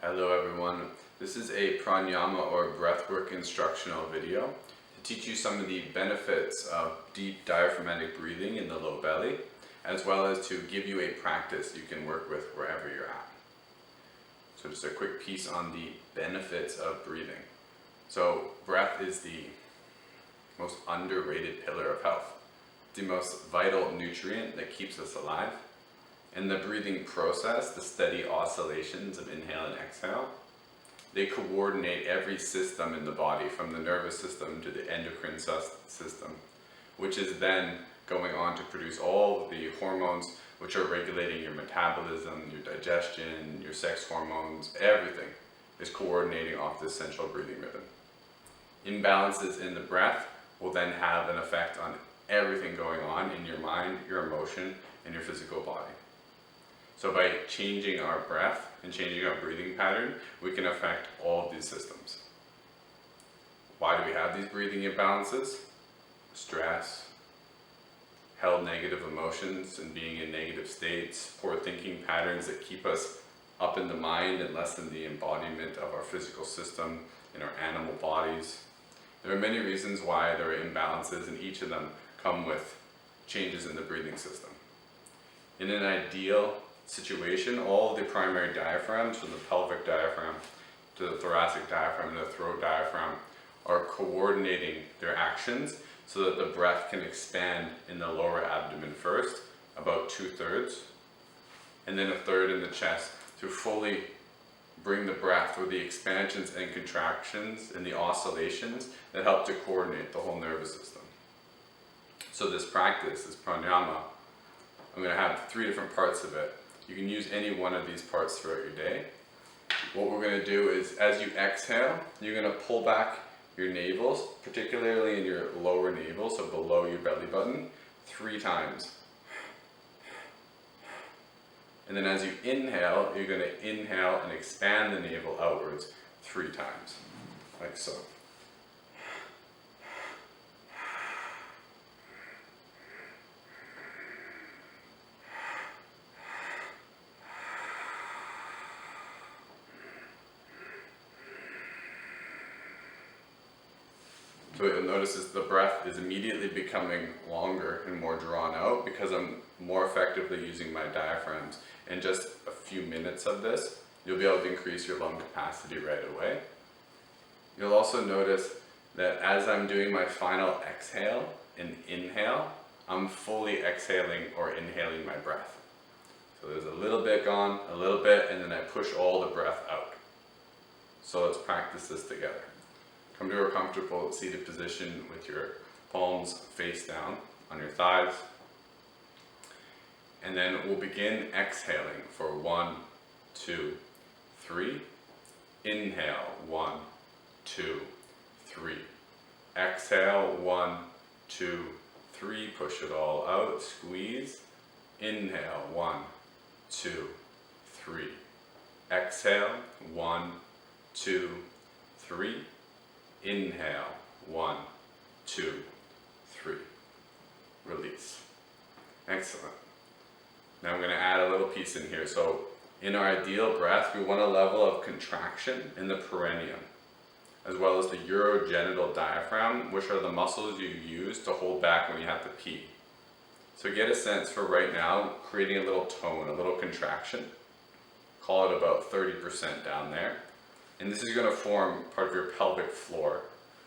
Hello everyone, this is a pranayama or breathwork instructional video to teach you some of the benefits of deep diaphragmatic breathing in the low belly, as well as to give you a practice you can work with wherever you're at. So just a quick piece on the benefits of breathing. So breath is the most underrated pillar of health, the most vital nutrient that keeps us alive. In the breathing process, the steady oscillations of inhale and exhale, they coordinate every system in the body, from the nervous system to the endocrine system, which is then going on to produce all the hormones which are regulating your metabolism, your digestion, your sex hormones. Everything is coordinating off this central breathing rhythm. Imbalances in the breath will then have an effect on everything going on in your mind, your emotion, and your physical body. So by changing our breath and changing our breathing pattern, we can affect all of these systems. Why do we have these breathing imbalances? Stress, held negative emotions and being in negative states, poor thinking patterns that keep us up in the mind and less in the embodiment of our physical system in our animal bodies. There are many reasons why there are imbalances, and each of them come with changes in the breathing system. In an ideal situation, all of the primary diaphragms, from the pelvic diaphragm to the thoracic diaphragm to the throat diaphragm, are coordinating their actions so that the breath can expand in the lower abdomen first, about 2/3, and then 1/3 in the chest, to fully bring the breath with the expansions and contractions and the oscillations that help to coordinate the whole nervous system. So this practice, this pranayama, I'm going to have 3 different parts of it. You can use any one of these parts throughout your day. What we're going to do is, as you exhale, you're going to pull back your navels, particularly in your lower navel, so below your belly button, 3 times. And then as you inhale, you're going to inhale and expand the navel outwards 3 times, like so. So what you'll notice is the breath is immediately becoming longer and more drawn out because I'm more effectively using my diaphragms. In just a few minutes of this, you'll be able to increase your lung capacity right away. You'll also notice that as I'm doing my final exhale and inhale, I'm fully exhaling or inhaling my breath. So there's a little bit gone, a little bit, and then I push all the breath out. So let's practice this together. Come to a comfortable seated position with your palms face down on your thighs. And then we'll begin exhaling for 1, 2, 3. Inhale, 1, 2, 3. Exhale, 1, 2, 3. Push it all out, squeeze. Inhale, 1, 2, 3. Exhale, 1, 2, 3. Inhale, 1, 2, 3. Release. Excellent. Now I'm going to add a little piece in here. So in our ideal breath, we want a level of contraction in the perineum, as well as the urogenital diaphragm, which are the muscles you use to hold back when you have to pee. So get a sense for right now, creating a little tone, a little contraction. Call it about 30% down there. And this is going to form part of your pelvic floor,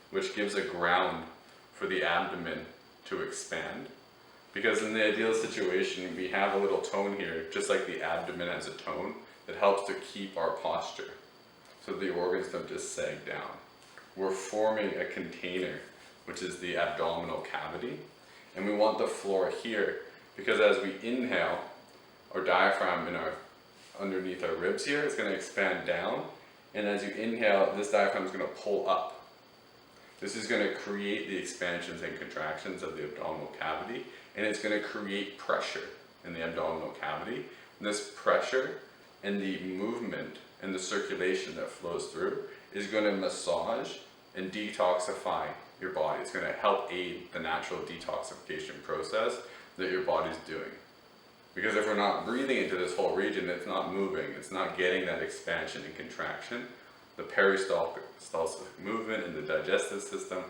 which gives a ground for the abdomen to expand. Because in the ideal situation, we have a little tone here, just like the abdomen has a tone, that helps to keep our posture, so the organs don't just sag down. We're forming a container, which is the abdominal cavity, and we want the floor here, because as we inhale, our diaphragm underneath our ribs here is going to expand down. And as you inhale, this diaphragm is going to pull up. This is going to create the expansions and contractions of the abdominal cavity, and it's going to create pressure in the abdominal cavity. And this pressure and the movement and the circulation that flows through is going to massage and detoxify your body. It's going to help aid the natural detoxification process that your body's doing. Because if we're not breathing into this whole region, it's not moving, it's not getting that expansion and contraction. The peristaltic movement in the digestive system,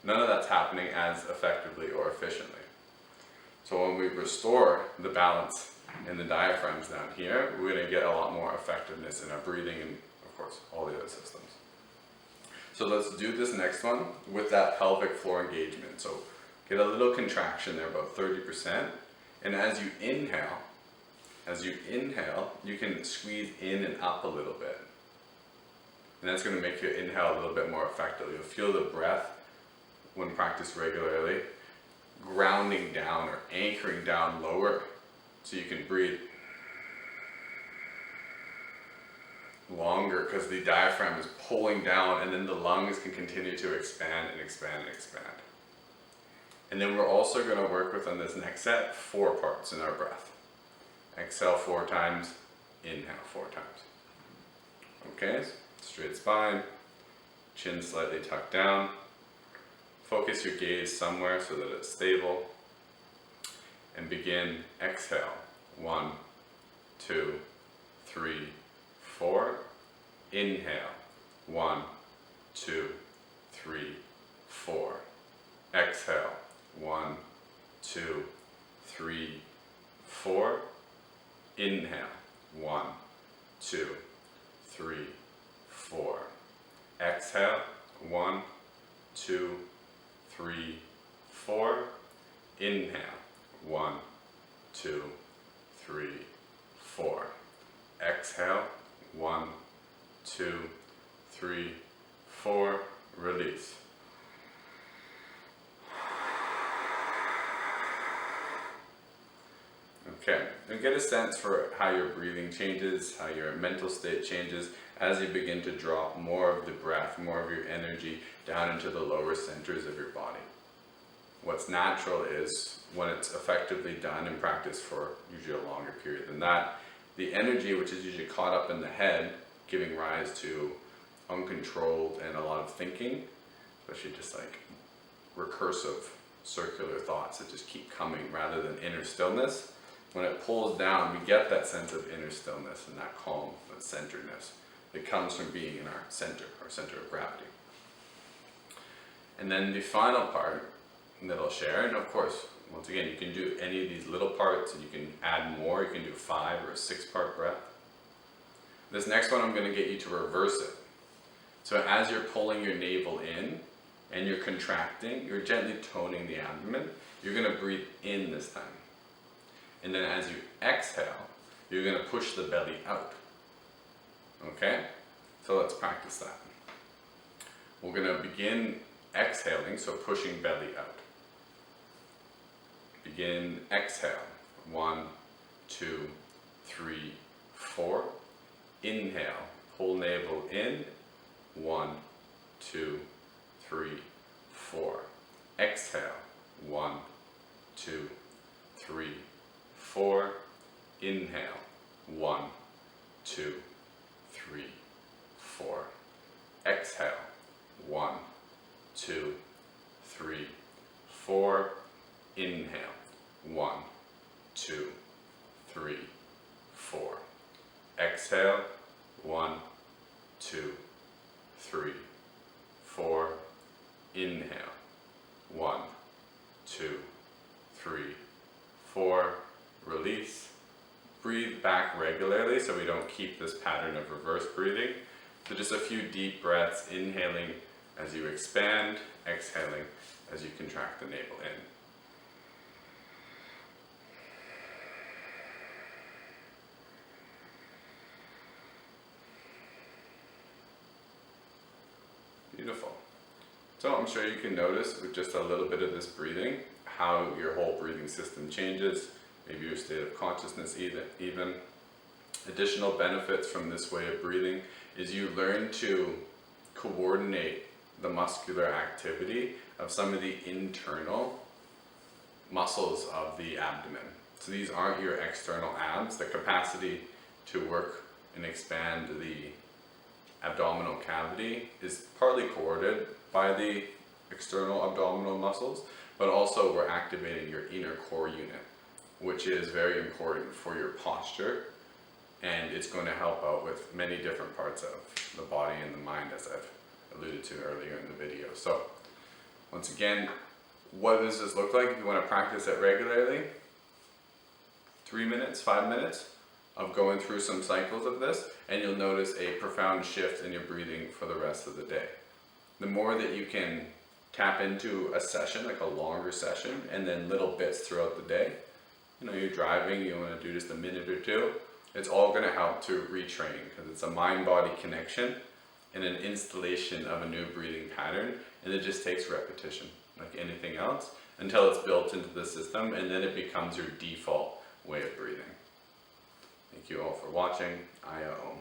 none of that's happening as effectively or efficiently. So when we restore the balance in the diaphragms down here, we're going to get a lot more effectiveness in our breathing and, of course, all the other systems. So let's do this next one with that pelvic floor engagement. So get a little contraction there, about 30%. And as you inhale, you can squeeze in and up a little bit. And that's going to make you inhale a little bit more effective. You'll feel the breath, when practiced regularly, grounding down or anchoring down lower so you can breathe longer because the diaphragm is pulling down, and then the lungs can continue to expand and expand and expand. And then we're also going to work with, on this next set, 4 parts in our breath. Exhale 4 times, inhale 4 times. Okay, straight spine, chin slightly tucked down. Focus your gaze somewhere so that it's stable. And begin, exhale, 1, 2, 3, 4. Inhale, 1, 2, 3, 4. Exhale, 1, 2, 3, 4. Inhale, 1, 2, 3, 4. Exhale, 1, 2, 3, 4. Inhale, 1, 2, 3, 4. Exhale, 1, 2, 3, 4. Release. Okay, and get a sense for how your breathing changes, how your mental state changes as you begin to drop more of the breath, more of your energy down into the lower centers of your body. What's natural is, when it's effectively done and practiced for usually a longer period than that, the energy, which is usually caught up in the head, giving rise to uncontrolled and a lot of thinking, especially just like recursive circular thoughts that just keep coming rather than inner stillness. When it pulls down, we get that sense of inner stillness and that calm, that centeredness that comes from being in our center of gravity. And then the final part that I'll share, and of course, once again, you can do any of these little parts and you can add more. You can do a 5 or a 6-part breath. This next one, I'm going to get you to reverse it. So as you're pulling your navel in and you're contracting, you're gently toning the abdomen. You're going to breathe in this time. And then as you exhale, you're going to push the belly out. Okay? So let's practice that. We're going to begin exhaling, so pushing belly out. Begin, exhale. 1, 2, 3, 4. Inhale, pull navel in. 1, 2, 3, 4. Exhale. 1, 2, 3, 4. Inhale. 1, 2, 3, 4. Exhale. 1, 2, 3, 4. Inhale. 1, 2, 3, 4. Exhale. 1, 2, 3, 4. Inhale. 1, 2, 3, 4. Release. Breathe back regularly so we don't keep this pattern of reverse breathing. So just a few deep breaths, inhaling as you expand, exhaling as you contract the navel in. Beautiful. So I'm sure you can notice with just a little bit of this breathing how your whole breathing system changes, maybe your state of consciousness even. Additional benefits from this way of breathing is you learn to coordinate the muscular activity of some of the internal muscles of the abdomen. So these aren't your external abs. The capacity to work and expand the abdominal cavity is partly coordinated by the external abdominal muscles, but also we're activating your inner core unit. which is very important for your posture, and it's going to help out with many different parts of the body and the mind, as I've alluded to earlier in the video. So once again, what does this look like if you want to practice it regularly? 3 minutes, 5 minutes of going through some cycles of this, and you'll notice a profound shift in your breathing for the rest of the day. The more that you can tap into a session, like a longer session, and then little bits throughout the day, you know, you're driving, you want to do just a minute or two, it's all going to help to retrain, because it's a mind-body connection and an installation of a new breathing pattern, and it just takes repetition, like anything else, until it's built into the system, and then it becomes your default way of breathing. Thank you all for watching. Aya Om.